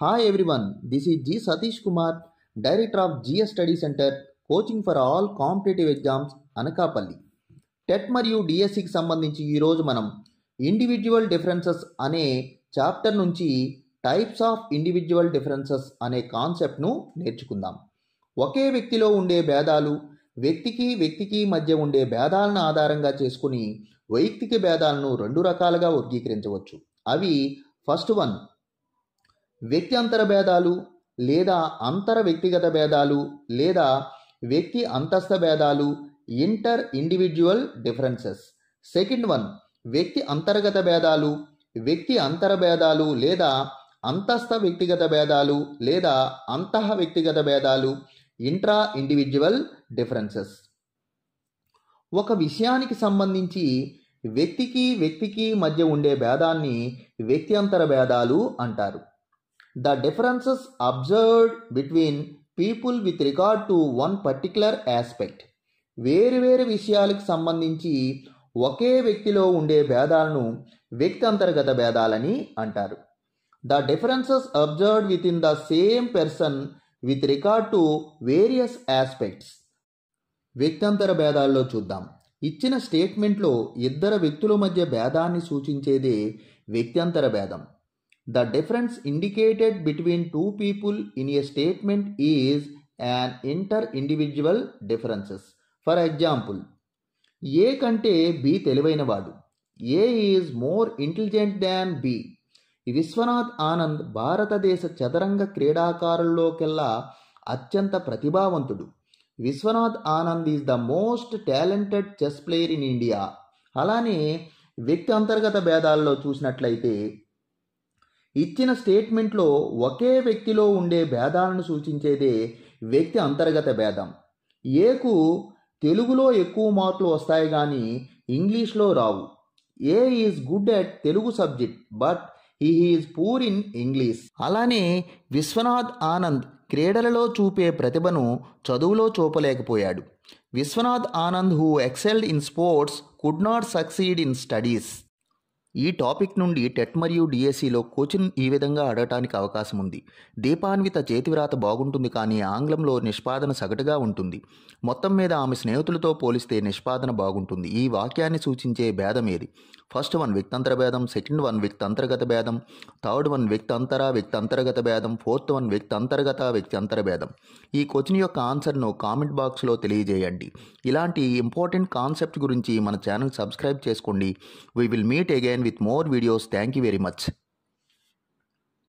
Hi everyone, this is G. Satish Kumar, Director of GS Study Center, coaching for all competitive exams Anakapalli. TET మరియు డిఎస్సికి సంబంధించి ఈరోజు మనం individual differences అనే chapter నుంచి టైప్స్ ఆఫ్ ఇండివిజువల్ డిఫరెన్సెస్ అనే కాన్సెప్ట్ను నేర్చుకుందాం. ఒకే వ్యక్తిలో ఉండే భేదాలు, వ్యక్తికి మధ్య ఉండే భేదాలను ఆధారంగా చేసుకుని వైయక్తిక భేదాలను రెండు రకాలుగా వర్గీకరించవచ్చు. అవి ఫస్ట్ వన్ వ్యక్తి అంతర భేదాలు లేదా అంతర వ్యక్తిగత భేదాలు లేదా వ్యక్తి అంతస్థ భేదాలు, inter individual differences. Second one వ్యక్తి అంతర్గత భేదాలు, వ్యక్తి అంతర భేదాలు లేదా అంతస్థ వ్యక్తిగత భేదాలు లేదా అంతః వ్యక్తిగత భేదాలు, ఇంట్రా ఇండివిజువల్ డిఫరెన్సెస్. ఒక విషయానికి సంబంధించి వ్యక్తికి మధ్య ఉండే భేదాన్ని వ్యక్తి అంతర భేదాలు అంటారు. The differences observed between people with regard to one particular aspect. వేరు విషయాలకు సంబంధించి ఒకే వ్యక్తిలో ఉండే భేదాలను వ్యక్తి అంతర్గత భేదాలని అంటారు. The differences observed within the same person with regard to various aspects. వ్యక్తంతర భేదాల్లో చూద్దాం. ఇచ్చిన స్టేట్మెంట్లో ఇద్దరు వ్యక్తుల మధ్య భేదాన్ని సూచించేదే వ్యక్తంతర భేదం. The difference indicated between two people in a statement is an inter-individual differences. For example, A కంటే B తెలివైనవాడు. A is more intelligent than B. Vishwanath Anand భారతదేశ చదరంగ క్రీడాకారుల్లోకెల్లా అత్యంత ప్రతిభావంతుడు. Viswanath Anand is the most talented chess player in India. అలానే వ్యక్తి అంతర్గత భేదాల్లో చూసినట్లయితే ఇచ్చిన స్టేట్మెంట్లో ఒకే వ్యక్తిలో ఉండే భేదాలను సూచించేదే వ్యక్తి అంతర్గత భేదం. ఏకు తెలుగులో ఎక్కువ మార్కులు వస్తాయి కానీ ఇంగ్లీష్లో రావు. He is good at Telugu subject but he is poor in English. అలానే విశ్వనాథ్ ఆనంద్ క్రీడలలో చూపే ప్రతిభను చదువులో చూపలేకపోయాడు. Viswanath Anand who excelled in sports could not succeed in studies. ఈ టాపిక్ నుండి టెట్ మరియు డిఎస్సిలో క్వశ్చన్ ఈ విధంగా అడగటానికి అవకాశం ఉంది. దీపాన్విత చేతివ్రాత బాగుంటుంది కానీ ఆంగ్లంలో నిష్పాదన సగటుగా ఉంటుంది. మొత్తం మీద ఆమె స్నేహితులతో పోలిస్తే నిష్పాదన బాగుంటుంది. ఈ వాక్యాన్ని సూచించే భేదం ఏది? ఫస్ట్ వన్ వ్యక్తంతర భేదం, సెకండ్ వన్ వ్యక్తి అంతర్గత భేదం, థర్డ్ వన్ వ్యక్తి అంతర్గత భేదం, ఫోర్త్ వన్ వ్యక్తి అంతర భేదం. ఈ క్వశ్చన్ యొక్క ఆన్సర్ను కామెంట్ బాక్స్లో తెలియజేయండి. ఇలాంటి ఇంపార్టెంట్ కాన్సెప్ట్ గురించి మన ఛానల్ సబ్స్క్రైబ్ చేసుకోండి. We will meet again with more videos. Thank you very much.